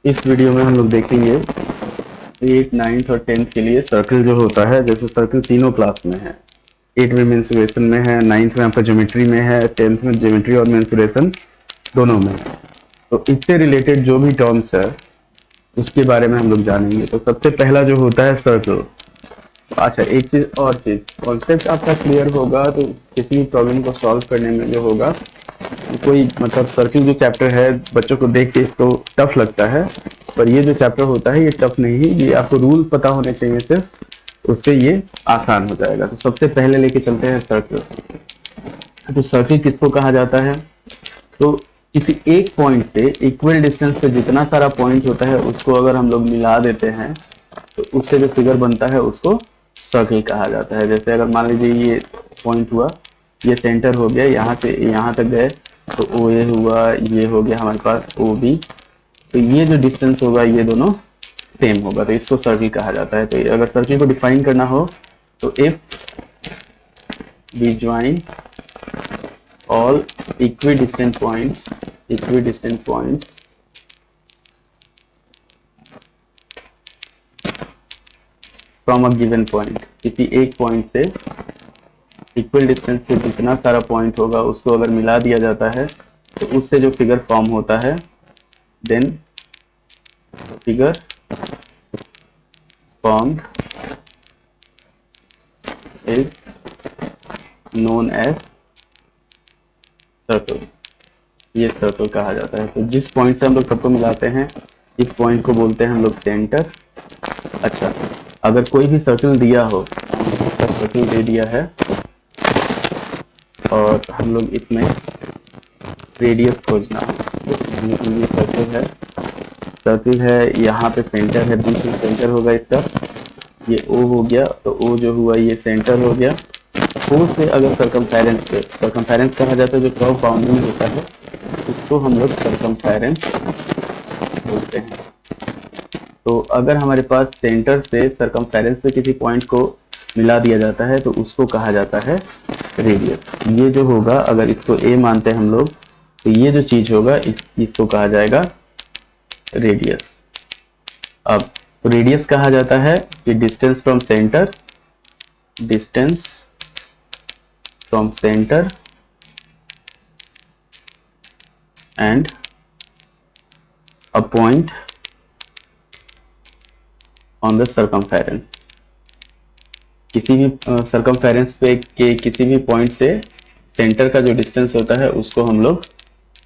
इस वीडियो में हम लोग देखेंगे 8, 9th और 10th के लिए सर्कल जो होता है। जैसे सर्कल तीनों क्लास में है, 8 में मेंसुरेशन में है, 9th में आपका ज्योमेट्री में है, 10th में ज्योमेट्री और मेंसुरेशन दोनों में है। तो इससे रिलेटेड जो भी टर्म्स है उसके बारे में हम लोग जानेंगे। तो सबसे पहला जो होता है सर्कल। अच्छा, एक चीज और चीज, कॉन्सेप्ट आपका क्लियर होगा तो किसी भी प्रॉब्लम को सॉल्व करने में जो होगा, कोई मतलब सर्किल जो चैप्टर है बच्चों को देख के इसको टफ लगता है, पर ये जो चैप्टर होता है ये टफ नहीं, ये आपको रूल पता होने चाहिए सिर्फ, उससे ये आसान हो जाएगा। तो सबसे पहले लेके चलते हैं सर्किल। तो सर्किल किसको कहा जाता है? तो किसी एक पॉइंट से इक्वल डिस्टेंस पे जितना सारा पॉइंट होता है उसको अगर हम लोग मिला देते हैं तो उससे जो फिगर बनता है उसको सर्किल कहा जाता है। जैसे अगर मान लीजिए ये पॉइंट हुआ, ये सेंटर हो गया, यहाँ से यहाँ तक गए तो ओ ए हुआ, ये हो गया हमारे पास ओ बी, तो ये जो डिस्टेंस होगा ये दोनों सेम होगा, तो इसको सर्किल कहा जाता है। तो अगर सर्किल को डिफाइन करना हो तो if be join all equidistant points from a given point, किसी एक पॉइंट से इक्वल डिस्टेंस से जितना सारा पॉइंट होगा उसको अगर मिला दिया जाता है तो उससे जो फिगर फॉर्म होता है, then figure formed is known as circle. ये सर्कल कहा जाता है। तो जिस पॉइंट से हम लोग सबको मिलाते हैं इस पॉइंट को बोलते हैं हम लोग सेंटर। अच्छा, अगर कोई भी सर्कल दिया हो, सर्कल दे दिया है और हम लोग इसमें रेडियस खोजना है, ये सर्कल है, यहाँ पे सेंटर है, बीच में सेंटर होगा इसका, ये ओ हो गया, तो ओ जो हुआ ये सेंटर हो गया। ओ से अगर सर्कमफेरेंस पे, सर्कमफेरेंस कहा जाता है जो कर्व बाउंड्री में होता है उसको हम लोग सर्कमफेरेंस बोलते हैं। तो अगर हमारे पास सेंटर से सर्कमफेरेंस पे किसी पॉइंट को मिला दिया जाता है तो उसको कहा जाता है रेडियस। ये जो होगा, अगर इसको ए मानते हैं हम लोग, तो ये जो चीज होगा इसको कहा जाएगा रेडियस। अब रेडियस कहा जाता है कि distance from centre, distance from centre and a point on the circumference. किसी भी सर्कमफेरेंस पे के किसी भी पॉइंट से सेंटर का जो डिस्टेंस होता है उसको हम लोग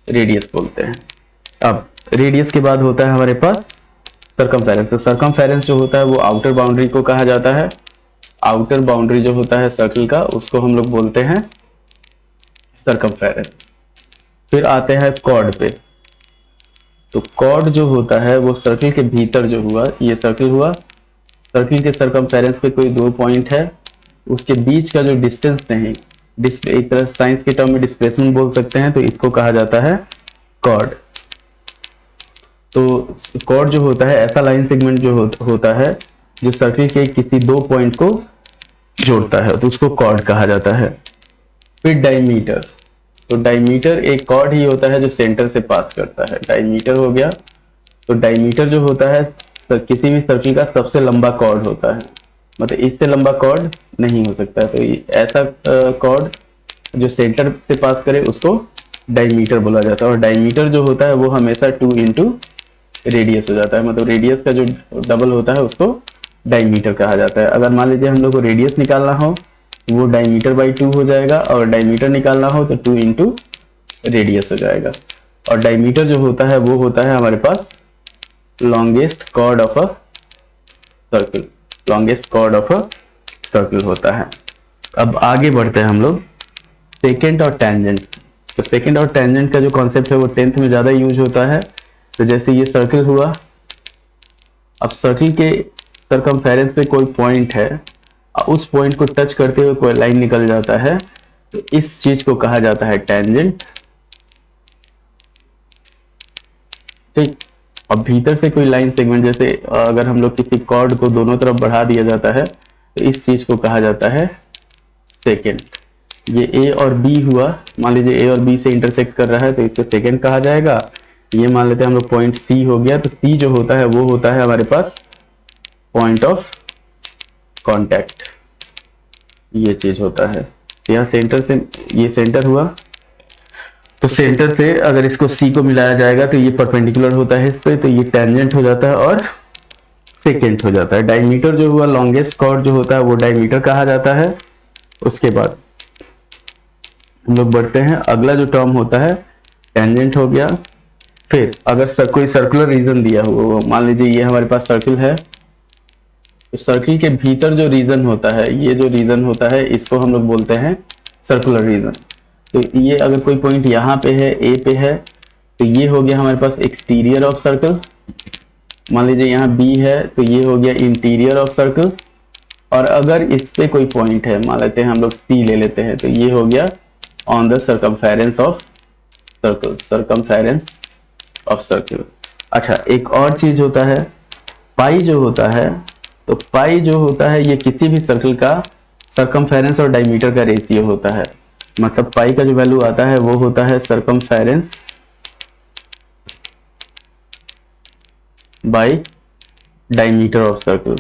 रेडियस बोलते हैं। अब रेडियस के बाद होता है हमारे पास सर्कमफेरेंस। तो सर्कमफेरेंस जो होता है वो आउटर बाउंड्री को कहा जाता है। आउटर बाउंड्री जो होता है सर्कल का उसको हम लोग बोलते हैं सर्कमफेरेंस। फिर आते हैं कॉर्ड पे। तो कॉर्ड जो होता है वो सर्कल के भीतर जो हुआ, ये सर्कल हुआ, सर्कल के सर्कमफेरेंस पे कोई दो पॉइंट है, उसके बीच का जो डिस्टेंस नहीं, एक तरह साइंस के टर्म में डिस्प्लेसमेंट बोल सकते हैं, तो इसको कहा जाता है कॉर्ड। तो कॉर्ड जो होता है ऐसा लाइन सेगमेंट जो होता है जो सर्कल के किसी दो पॉइंट को जोड़ता है, तो उसको कॉर्ड कहा जाता है। फिर डायमीटर। तो डायमीटर एक कॉर्ड ही होता है जो सेंटर से पास करता है, डायमीटर हो गया। तो डायमीटर जो होता है किसी भी सर्कल का सबसे लंबा कॉर्ड होता है, मतलब इससे लंबा कॉर्ड नहीं हो सकता। तो ऐसा कॉर्ड जो सेंटर से पास करे उसको डायमीटर बोला जाता है। और डायमीटर जो होता है वो हमेशा 2 इंटू रेडियस हो जाता है, मतलब रेडियस का जो डबल होता है उसको डायमीटर कहा जाता है। अगर मान लीजिए हम लोग को रेडियस निकालना हो वो डायमीटर बाई 2 हो जाएगा, और डायमीटर निकालना हो तो 2 इंटू रेडियस हो जाएगा। और डायमीटर जो होता है वो होता है हमारे पास longest chord of a circle, longest chord of a circle होता है। अब आगे बढ़ते हैं हम लोग सेकेंड और टेंजेंट। तो सेकेंड और टेंजेंट का जो कॉन्सेप्ट है वो 10th में ज्यादा यूज होता है। तो जैसे ये सर्कल हुआ, अब सर्कल के सर्कमफेरेंस पे कोई पॉइंट है, उस पॉइंट को टच करते हुए कोई लाइन निकल जाता है, तो इस चीज को कहा जाता है टेंजेंट। ठीक। अब भीतर से कोई लाइन सेगमेंट, जैसे अगर हम लोग किसी कॉर्ड को दोनों तरफ बढ़ा दिया जाता है तो इस चीज को कहा जाता है सेकेंड। ये ए और बी हुआ, मान लीजिए ए और बी से इंटरसेक्ट कर रहा है तो इसको सेकेंड कहा जाएगा। ये मान लेते हैं हम लोग पॉइंट सी हो गया। तो सी जो होता है वो होता है हमारे पास पॉइंट ऑफ कांटेक्ट, ये चीज होता है। यहाँ सेंटर से, ये सेंटर हुआ, तो सेंटर से अगर इसको सी को मिलाया जाएगा तो ये परपेंडिकुलर होता है इस पे, तो ये टेंजेंट हो जाता है और सेकेंट हो जाता है। डायमीटर जो हुआ, लॉन्गेस्ट कॉर्ड जो होता है वो डायमीटर कहा जाता है। उसके बाद हम लोग बढ़ते हैं, अगला जो टर्म होता है टेंजेंट हो गया। फिर अगर कोई सर्कुलर रीजन दिया हुआ, मान लीजिए ये हमारे पास सर्किल है, तो सर्किल के भीतर जो रीजन होता है, ये जो रीजन होता है इसको हम लोग बोलते हैं सर्कुलर रीजन। तो ये अगर कोई पॉइंट यहाँ पे है, ए पे है, तो ये हो गया हमारे पास एक्सटीरियर ऑफ सर्कल। मान लीजिए यहाँ बी है तो ये हो गया इंटीरियर ऑफ सर्कल। और अगर इस पे कोई पॉइंट है, मान लेते हैं हम लोग सी ले लेते हैं, तो ये हो गया on the circumference of circle, circumference of circle. अच्छा, एक और चीज होता है पाई जो होता है, तो पाई जो होता है ये किसी भी सर्कल का सर्कमफेरेंस और डायमीटर का रेशियो होता है। मतलब पाई का जो वैल्यू आता है वो होता है circumference bye diameter of circle.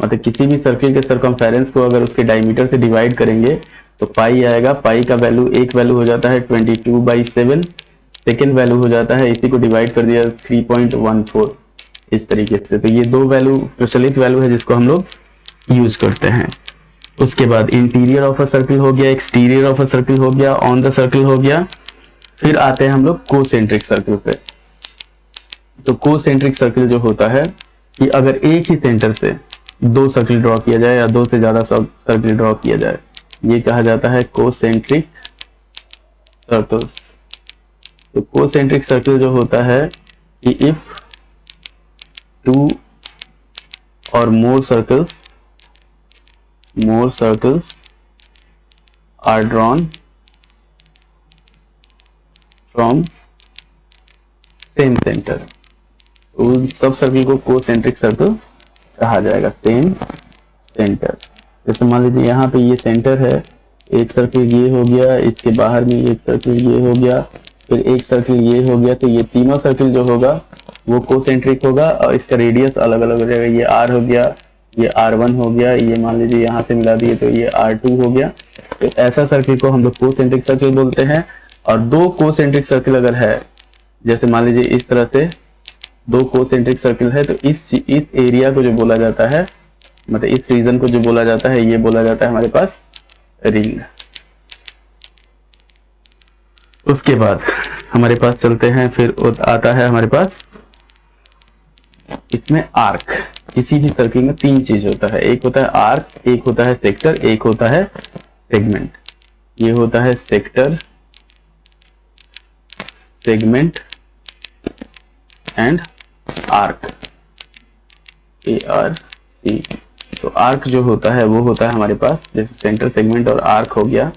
मतलब किसी भी सर्कल के सर्कमफेरेंस को अगर उसके डायमीटर से डिवाइड करेंगे तो पाई आएगा। पाई का वैल्यू, एक वैल्यू हो जाता है 22/7, सेकेंड वैल्यू हो जाता है, इसी को डिवाइड कर दिया 3.14, इस तरीके से। तो ये दो वैल्यू प्रचलित वैल्यू है जिसको हम लोग यूज करते हैं। उसके बाद इंटीरियर ऑफ अ सर्कल हो गया, एक्सटीरियर ऑफ अ सर्कल हो गया, ऑन द सर्कल हो गया। फिर आते हैं हम लोग कोसेंट्रिक सर्कल पे। तो कोसेंट्रिक सर्कल जो होता है कि अगर एक ही सेंटर से दो सर्कल ड्रॉ किया जाए या दो से ज्यादा सर्कल ड्रॉ किया जाए, ये कहा जाता है कोसेंट्रिक सर्कल्स। तो कोसेंट्रिक सर्कल जो होता है कि इफ टू और मोर circles are drawn from same center, उन सब सर्कल को कोसेंट्रिक सर्कल कहा जाएगा, सेम सेंटर। जैसे मान लीजिए यहाँ पे ये सेंटर है, एक सर्कल ये हो गया, इसके बाहर में एक सर्कल ये हो गया, फिर एक सर्कल ये हो गया, तो ये तीनों सर्कल जो होगा वो कोसेंट्रिक होगा और इसका रेडियस अलग अलग हो जाएगा। ये r हो गया, ये r1 हो गया, ये मान लीजिए यहाँ से मिला दिए तो ये r2 हो गया। तो ऐसा सर्कल को हम लोग कोसेंट्रिक सर्कल बोलते हैं। और दो कोसेंट्रिक सर्कल अगर है, जैसे मान लीजिए इस तरह से दो कोसेंट्रिक सर्कल है, तो इस एरिया को जो बोला जाता है, मतलब इस रीजन को जो बोला जाता है, ये बोला जाता है हमारे पास रिंग। उसके बाद हमारे पास चलते हैं, फिर आता है हमारे पास इसमें आर्क। किसी भी सर्किल में तीन चीज होता है, एक होता है आर्क, एक होता है सेक्टर, एक होता है सेगमेंट। ये होता है sector, segment and arc, ARC। तो आर्क जो होता है वो होता है हमारे पास, जैसे सेंटर, सेगमेंट और आर्क हो गया।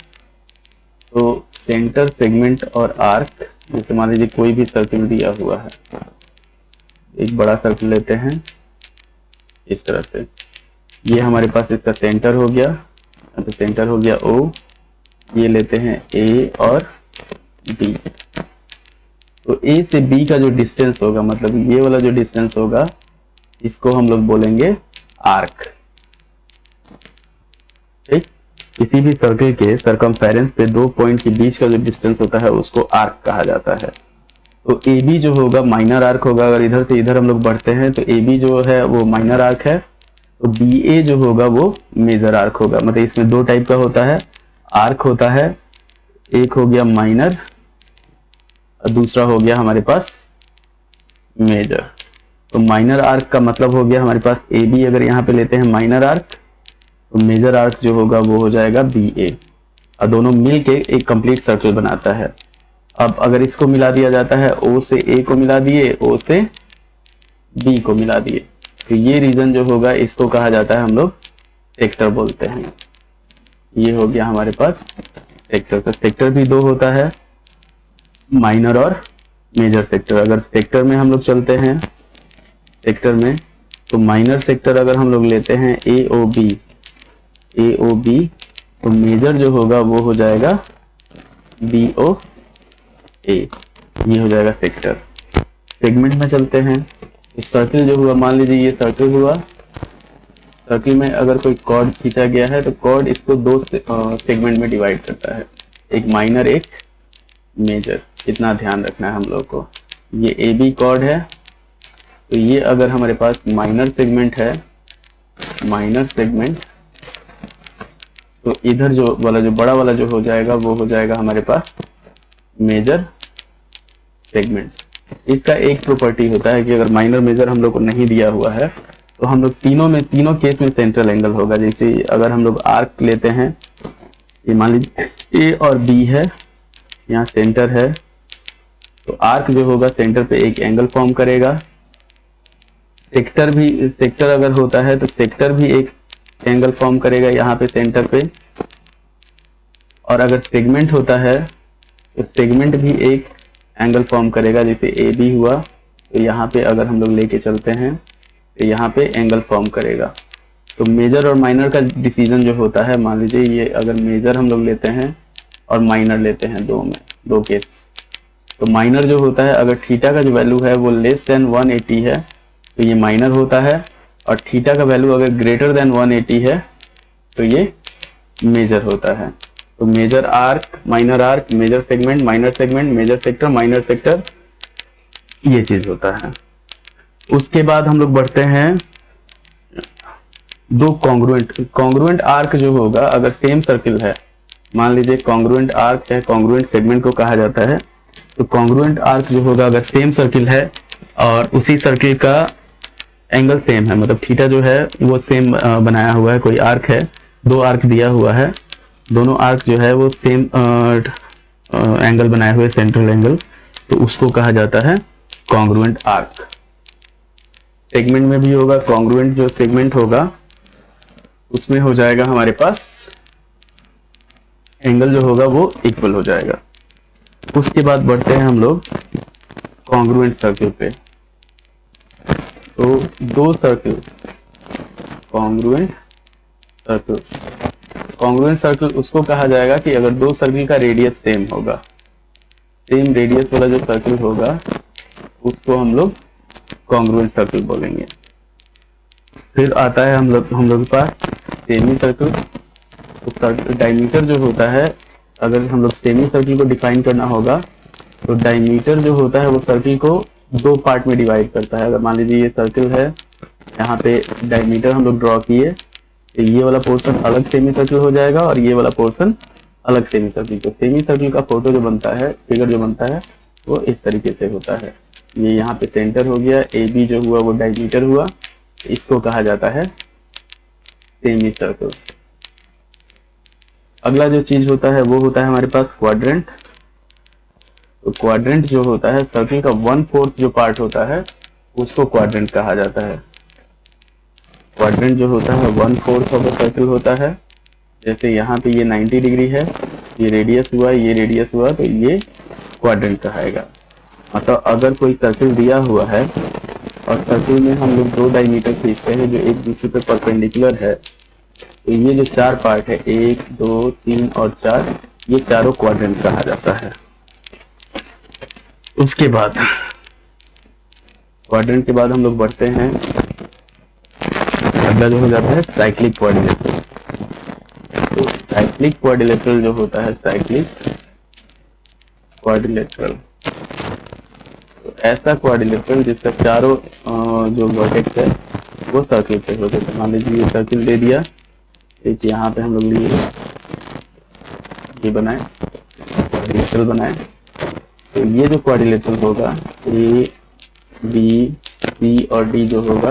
तो सेंटर, सेगमेंट और आर्क, जैसे मान लीजिए कोई भी सर्किल दिया हुआ है, एक बड़ा सर्किल लेते हैं इस तरह से, ये हमारे पास इसका सेंटर हो गया, तो सेंटर हो गया O, ये लेते हैं A और B। तो A से B का जो डिस्टेंस होगा, मतलब ये वाला जो डिस्टेंस होगा, इसको हम लोग बोलेंगे आर्क। ठीक, किसी भी सर्किल के सर्कमफेरेंस पे दो पॉइंट के बीच का जो डिस्टेंस होता है उसको आर्क कहा जाता है। तो AB जो होगा माइनर आर्क होगा। अगर इधर से इधर हम लोग बढ़ते हैं तो AB जो है वो माइनर आर्क है, तो BA जो होगा वो मेजर आर्क होगा। मतलब इसमें दो टाइप का होता है, आर्क होता है, एक हो गया माइनर और दूसरा हो गया हमारे पास मेजर। तो माइनर आर्क का मतलब हो गया हमारे पास AB, अगर यहाँ पे लेते हैं माइनर आर्क, तो मेजर आर्क जो होगा वो हो जाएगा BA, और दोनों मिलके एक कंप्लीट सर्कल बनाता है। अब अगर इसको मिला दिया जाता है, O से A को मिला दिए, O से B को मिला दिए, तो ये रीजन जो होगा इसको कहा जाता है हम लोग सेक्टर बोलते हैं। ये हो गया हमारे पास सेक्टर। तो सेक्टर भी दो होता है, माइनर और मेजर सेक्टर। अगर सेक्टर में हम लोग चलते हैं, सेक्टर में तो माइनर सेक्टर अगर हम लोग लेते हैं AOB, तो मेजर जो होगा वो हो जाएगा BOA, ये हो जाएगा सेक्टर। सेगमेंट में चलते हैं। तो सर्किल जो हुआ, मान लीजिए ये सर्किल हुआ, सर्किल में अगर कोई कॉर्ड खींचा गया है तो कॉर्ड इसको दो सेगमेंट में डिवाइड करता है, एक माइनर एक मेजर। इतना ध्यान रखना है हम लोग को। ये ए बी कॉर्ड है, तो ये अगर हमारे पास माइनर सेगमेंट है, माइनर सेगमेंट, तो इधर जो वाला जो बड़ा वाला जो हो जाएगा वो हो जाएगा हमारे पास मेजर सेगमेंट। इसका एक प्रॉपर्टी होता है कि अगर माइनर मेजर हम लोग को नहीं दिया हुआ है तो हम लोग तीनों केस में सेंट्रल एंगल होगा। जैसे अगर हम लोग आर्क लेते हैं, ये मान लीजिए ए और बी है, यहाँ सेंटर है, तो आर्क जो होगा सेंटर पे एक एंगल फॉर्म करेगा। सेक्टर अगर होता है तो सेक्टर भी एक एंगल फॉर्म करेगा यहाँ पे सेंटर पे। और अगर सेगमेंट होता है तो सेगमेंट भी एक एंगल फॉर्म करेगा। जैसे ए बी हुआ, तो यहाँ पे अगर हम लोग लेके चलते हैं तो यहाँ पे एंगल फॉर्म करेगा। तो मेजर और माइनर का डिसीजन जो होता है, मान लीजिए ये अगर मेजर हम लोग लेते हैं और माइनर लेते हैं, दो केस, तो माइनर जो होता है अगर थीटा का जो वैल्यू है वो लेस देन 180 है तो ये माइनर होता है, और थीटा का वैल्यू अगर ग्रेटर देन 180 है तो ये मेजर होता है। तो major arc, major segment, minor segment, major sector, minor sector, ये चीज होता है। उसके बाद हम लोग बढ़ते हैं दो कॉन्ग्रुएंट आर्क जो होगा, अगर सेम सर्किल है, मान लीजिए कॉन्ग्रुएंट आर्क है, कॉन्ग्रुएंट सेगमेंट को कहा जाता है। तो कॉन्ग्रुएंट आर्क जो होगा अगर सेम सर्किल है और उसी सर्किल का एंगल सेम है, मतलब थीटा जो है वो सेम बनाया हुआ है, कोई आर्क है, दो आर्क दिया हुआ है, दोनों आर्क जो है वो सेम एंगल बनाए हुए, सेंट्रल एंगल, तो उसको कहा जाता है कॉन्ग्रुएंट आर्क। सेगमेंट में भी होगा, कॉन्ग्रुएंट जो सेगमेंट होगा उसमें हो जाएगा हमारे पास एंगल जो होगा वो इक्वल हो जाएगा। उसके बाद बढ़ते हैं हम लोग कॉन्ग्रुएंट सर्किल पे। तो दो सर्किल, कॉन्ग्रुएंट सर्किल उसको कहा जाएगा कि अगर दो सर्किल का रेडियस सेम होगा, सेम रेडियस वाला जो सर्किल होगा उसको हम लोग कॉन्ग्रुएंट सर्किल बोलेंगे। फिर आता है हम लोग के पास सेमी सर्किल। तो डायमीटर जो होता है, अगर हम लोग सेमी सर्किल को डिफाइन करना होगा तो डायमीटर जो होता है वो सर्किल को दो पार्ट में डिवाइड करता है। अगर मान लीजिए ये सर्किल है, यहाँ पे डायमीटर हम लोग ड्रॉ किए, तो ये वाला पोर्शन अलग सेमी सर्किल हो जाएगा और ये वाला पोर्शन अलग सेमी सर्किल। तो सेमी सर्किल का फोटो जो बनता है, फिगर जो बनता है वो इस तरीके से होता है। ये यहाँ पे सेंटर हो गया, ए बी जो हुआ वो डायमीटर हुआ, इसको कहा जाता है सेमी सर्किल। अगला जो चीज होता है वो होता है हमारे पास क्वाड्रेंट। तो क्वाड्रेंट जो होता है, सर्किल का 1/4 जो पार्ट होता है उसको क्वाड्रेंट कहा जाता है। क्वाड्रेंट जो होता है 1/4 ऑफ द सर्किल होता है। जैसे यहाँ पे ये 90 डिग्री है, ये रेडियस हुआ, ये रेडियस हुआ, तो ये क्वाड्रेंट कहाएगा। मतलब अगर कोई सर्किल दिया हुआ है और सर्किल में हम लोग दो डायमीटर खींचते हैं जो एक दूसरे पे परपेंडिकुलर है, तो ये जो चार पार्ट है, 1 2 3 और 4, ये चारों क्वाड्रेंट कहा जाता है। उसके बाद क्वाड्रेंट के बाद हम लोग बढ़ते हैं, अगला जो हो जाता है साइक्लिक क्वाड्रिलेटरल। तो साइक्लिक क्वाड्रिलेटरल जो होता है, साइक्लिक क्वाड्रिलेटरल, तो ऐसा क्वाड्रिलेटरल जिसका चारों जो वर्टेक्स है वो सर्किल पे होते हैं। मान लीजिए ये सर्किल दे दिया, एक यहाँ पे हम लोग लिए, ये बनाए क्वाड्रिलेटरल बनाए, तो ये जो क्वाड्रिलेटरल होगा, ए बी सी और डी जो होगा,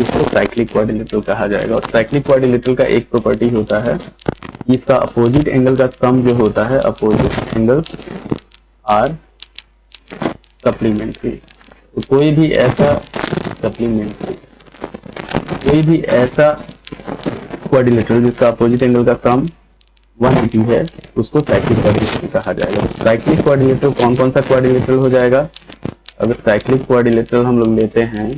इसको साइक्लिक क्वाड्रिलेटरल कहा जाएगा। और साइक्लिक क्वाड्रिलेटरल का एक प्रॉपर्टी होता है, इसका अपोजिट एंगल का सम जो होता है, अपोजिट एंगल्स आर सप्लीमेंट्री। तो कोई भी ऐसा क्वाड्रिलेटरल जिसका अपोजिट एंगल का सम 180 है उसको साइक्लिक क्वाड्रिलेटरल कहा जाएगा। साइक्लिक क्वाड्रिलेटरल कौन कौन सा क्वाड्रिलेटरल हो जाएगा? अगर साइक्लिक क्वाड्रिलेटरल हम लोग लेते हैं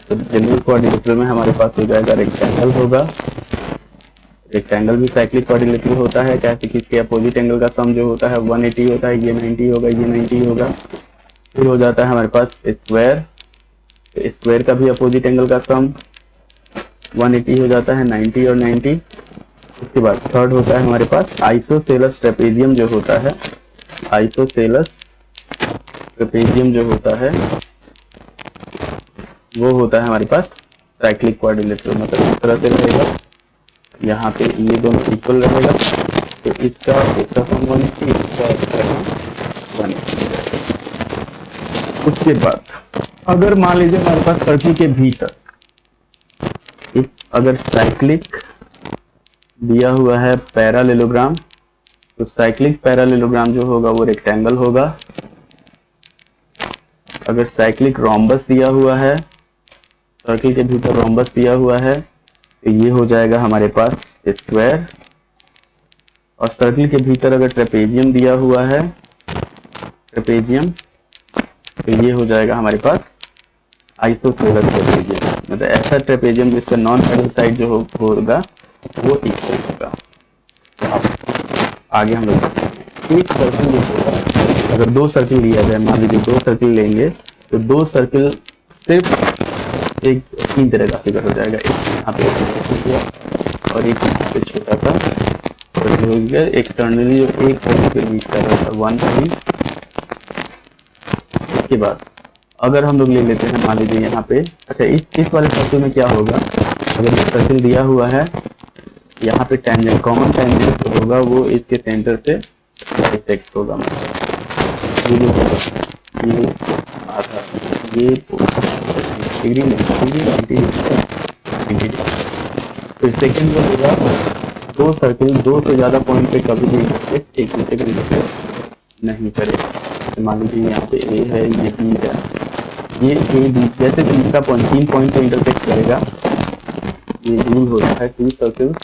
तो जनरल क्वाड्रिलेटरल में हमारे पास हो जाएगा रेक्टेंगल होगा। रेक्टेंगल भी साइक्लिक क्वाड्रिलेटरल होता है, कैसे कि इसके अपोजिट एंगल का सम जो होता है 180 होता है, ये 90 होगा, ये 90 होगा। फिर हो जाता है हमारे पास स्क्वायर, स्क्वायर का भी अपोजिट एंगल का सम 180 हो जाता है, 90 और 90। उसके बाद थर्ड होता है हमारे पास आइसोसेलस ट्रेपेजियम जो होता है, आइसोसेलस ट्रेपेजियम जो होता है वो होता है हमारे पास साइक्लिक क्वाड्रिलेटरल, मतलब इस तरह से रहेगा, यहाँ पे ये दोनों इक्वल रहेगा, तो इसका सम 180, इसका 180। उसके बाद अगर मान लीजिए हमारे पास सर्किल के भीतर अगर साइक्लिक दिया हुआ है पैरालेलोग्राम, तो साइक्लिक पैरालेलोग्राम जो होगा वो रेक्टेंगल होगा। अगर साइक्लिक रोम्बस दिया हुआ है, सर्किल के भीतर रोम्बस दिया हुआ है, तो ये हो जाएगा हमारे पास स्क्वायर। और सर्किल के भीतर अगर ट्रेपेजियम दिया हुआ है, ट्रेपेजियम, तो ये हो जाएगा हमारे पास आइसोसेलस ट्रेपेजियम, मतलब ऐसा ट्रेपेजियम जिसका नॉन पैरेलल साइड जो होगा वो इक्वल होगा। आगे हम लोग एक सर्किल जो होगा, अगर दो सर्किल लिया जाए, मान लीजिए दो सर्किल लेंगे, तो दो सर्किल सिर्फ एक तीन तरह का फिगर हो जाएगा, एक यहाँ पे और एक यहाँ पे छोटा सा सर्किल हो गया। एक्सटर्नली जो एक पॉइंट के बीच का रहता है 1 पॉइंट। इसके बाद अगर हम लोग ले लेते हैं, मान लीजिए यहाँ पे, अच्छा इस वाले सर्किल में क्या होगा, अगर ये सर्किल दिया हुआ है, यहाँ पे टेंजेंट, कॉमन टेंजेंट जो होगा वो इसके सेंटर से बाइसेक्ट होगा, ये जो होगा ये आधा, ये डिग्री नहीं, फिर सेकेंड जो होगा, दो सर्किल दो से ज्यादा पॉइंट पे कभी भी इंटरसेक्ट एक दूसरे को इंटरसेक्ट नहीं करेगा। तो मान लीजिए यहाँ पे ए है, ये बी है, ये ए बी जैसे तीसरा पॉइंट 3 पॉइंट को इंटरसेक्ट करेगा, ये रूल होता है two circles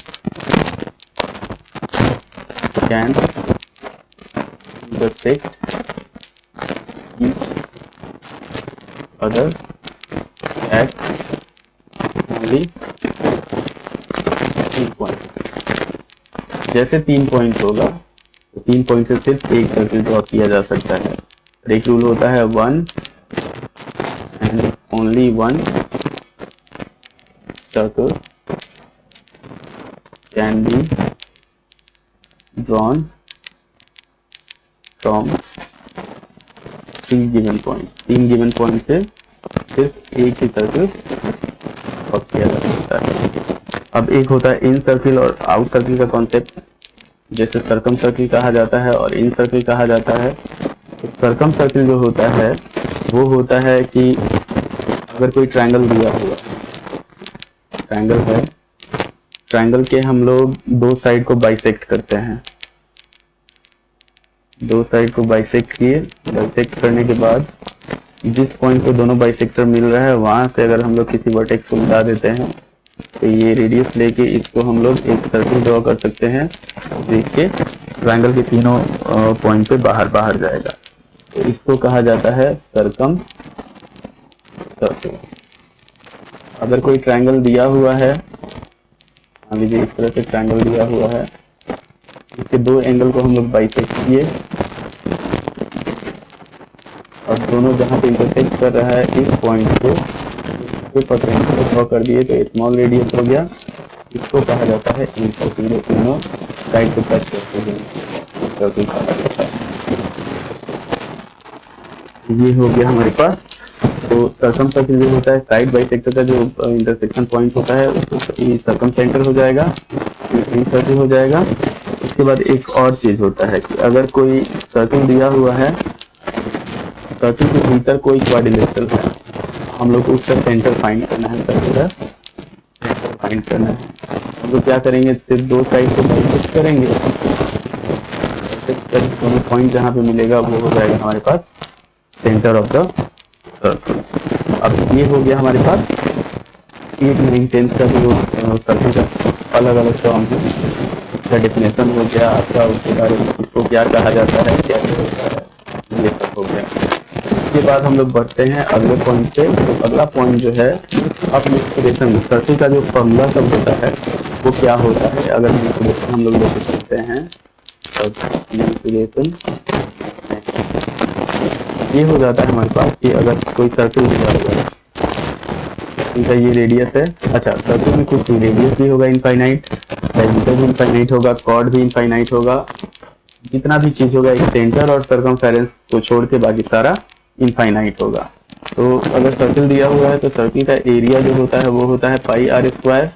can intersect each other at only 3 points। जैसे 3 पॉइंट होगा तो 3 पॉइंट से सिर्फ एक सर्किल ड्रॉ किया जा सकता है। एक रूल होता है 1 and only 1 circle can be drawn from 3 given point। 3 given point से सिर्फ एक ही सर्किल ड्रॉ किया जा सकता है। अब एक होता है इन सर्किल और आउट सर्किल का कॉन्सेप्ट, जैसे सर्कम सर्किल कहा जाता है और इन सर्किल कहा जाता है। तो सर्कम सर्किल जो होता है वो होता है कि अगर कोई ट्रायंगल दिया हुआ, ट्रायंगल है, ट्रायंगल के हम लोग दो साइड को बाइसेक्ट करते हैं, दो साइड को बाइसेक्ट किए, बाइसेक्ट करने के बाद जिस पॉइंट को दोनों बाइसेक्टर मिल रहा है वहां से अगर हम लोग किसी वर्टेक्स को मिला देते हैं, तो ये रेडियस लेके इसको हम लोग एक सर्किल ड्रॉ कर सकते हैं, देख के ट्रायंगल के तीनों पॉइंट पे बाहर बाहर जाएगा। तो इसको कहा जाता है सर्कम सर्किल। अगर कोई ट्रायंगल दिया हुआ है, मान लीजिए इस तरह से ट्रायंगल दिया हुआ है, इसके दो एंगल को हम लोग बाइसेक्ट किए और दोनों जहां पे इंटरसेक्ट कर रहा है इस पॉइंट को परपेंडिकुलर ड्रॉ कर दिए, तो स्मॉल रेडियस हो गया। इसको कहा जाता है इन सर्किल, तीनों साइड को टच करते हैं सर्किल कहा जाता है। ये हो गया हमारे पास। तो सर्कम सर्किल जो होता है, साइड बाइसेक्टर का जो इंटरसेक्शन पॉइंट होता है उसको सर्कम सेंटर हो जाएगा, इन सर्किल हो जाएगा। उसके बाद एक और चीज होता है कि अगर कोई सर्किल दिया हुआ है, सर्किल के भीतर कोई क्वाड्रिलेटरल है, हम लोग को उसका सेंटर फाइंड करना है, सर्किल का सेंटर फाइंड करना है। हम लोग क्या करेंगे, सिर्फ दो साइड को बाइसेक्ट करेंगे, दोनों पॉइंट जहाँ पे मिलेगा वो हो जाएगा हमारे पास सेंटर ऑफ द सर्कल। अब ये हो गया हमारे पास 8, 9, 10 का जो सर्किल का अलग अलग टर्म है, उसका डेफिनेशन हो गया आपका, उसके बारे में उसको क्या कहा जाता है, क्या होता है, ये सब हो गया। इसके बाद हम लोग बढ़ते हैं अगले पॉइंट पे। तो अगला पॉइंट जो है मैनिपुलेशन, सर्किल का जो फॉर्मूला सब होता है वो क्या होता है, अगर मैनिपुलेशन हम लोग लेके चलते हैं, मैनिपुलेशन ये हो जाता है हमारे पास कि अगर कोई सर्कल दिया होगा, इनका ये रेडियस है। अच्छा, सर्कल में कुछ रेडियस भी होगा इनफाइनाइट, डायमीटर भी इनफाइनाइट होगा, कॉर्ड भी इनफाइनाइट होगा, जितना भी चीज होगा एक सेंटर और सरकमफेरेंस को छोड़ के बाकी सारा इनफाइनाइट होगा। तो अगर सर्कल दिया हुआ है तो सर्कल का एरिया जो होता है वो होता है पाई आर स्क्वायर,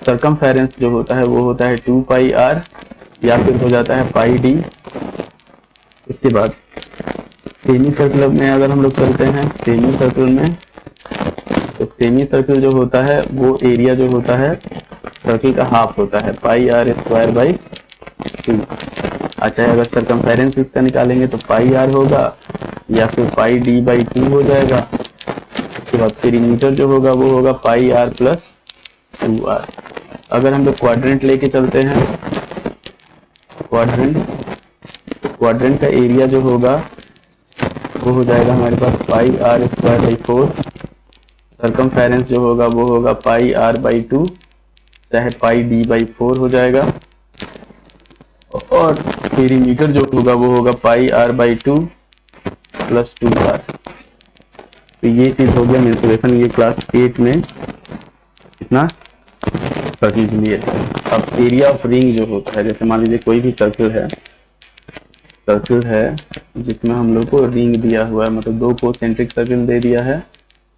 सरकमफेरेंस जो होता है वो होता है 2 पाई आर या फिर हो जाता है पाई डी। इसके बाद सेमी सर्कल में अगर हम लोग चलते हैं, सेमी सर्कल में तो सेमी सर्कल जो होता है वो एरिया जो होता है सर्कल का हाफ होता है पाई आर स्क्वायर बाई 2। अच्छा, अगर सरकमफेरेंस इसका निकालेंगे तो पाई आर होगा या फिर पाई डी बाई 2 हो जाएगा। उसके बाद पेरीमीटर जो होगा वो होगा पाई आर प्लस 2 आर। अगर हम लोग क्वाड्रेंट लेके चलते हैं, क्वाड्रेंट का एरिया जो होगा वो हो जाएगा हमारे पास pi R square by 4, circumference जो होगा वो होगा पाई आर बाई 2 चाहे पाई डी बाई 4 हो जाएगा, और पेरीमीटर जो होगा वो होगा पाई आर बाई 2 प्लस 2 आर। तो ये चीज हो गया मेंसुरेशन, ये क्लास 8 में इतना सर्कल के लिए। अब एरिया ऑफ रिंग जो होता है, जैसे मान लीजिए कोई भी सर्कल है जिसमें हम लोग को रिंग दिया हुआ है, मतलब 2 कोसेंट्रिक सर्कल दे दिया है,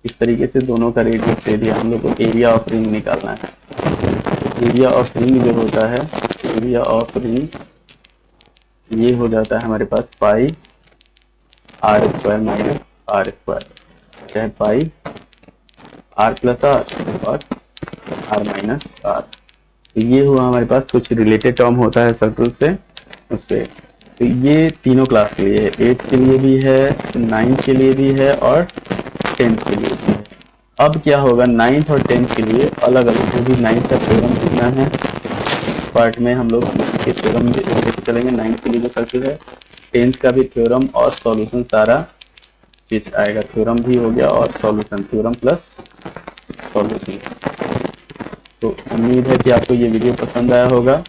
इस तरीके से दोनों का रेडियस दे दिया, हम लोग को एरिया ऑफ रिंग निकालना है। एरिया ऑफ रिंग जो होता है, एरिया ऑफ रिंग ये हो जाता है हमारे पास pi R square minus R square, चाहे पाई आर प्लस आर और आर माइनस आर। तो ये हुआ हमारे पास कुछ रिलेटेड टर्म होता है सर्कल से उस पर। तो ये तीनों क्लास के लिए, 8 के लिए भी है, 9 के लिए भी है और 10 के लिए भी है। अब क्या होगा 9th और 10th के लिए अलग अलग, जो भी 9th का थ्योरम सीखना है पार्ट में हम लोग के थ्योरम लेके चलेंगे। 9th के लिए जो सर्कल है, 10th का भी थ्योरम और सॉल्यूशन सारा चीज आएगा, थ्योरम भी हो गया और सॉल्यूशन, थ्योरम प्लस सॉल्यूशन। तो उम्मीद है कि आपको ये वीडियो पसंद आया होगा।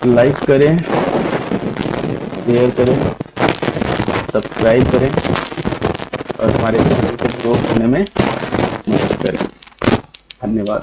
लाइक करें, शेयर करें, सब्सक्राइब करें और हमारे चैनल को ग्रो होने में मदद करें। धन्यवाद।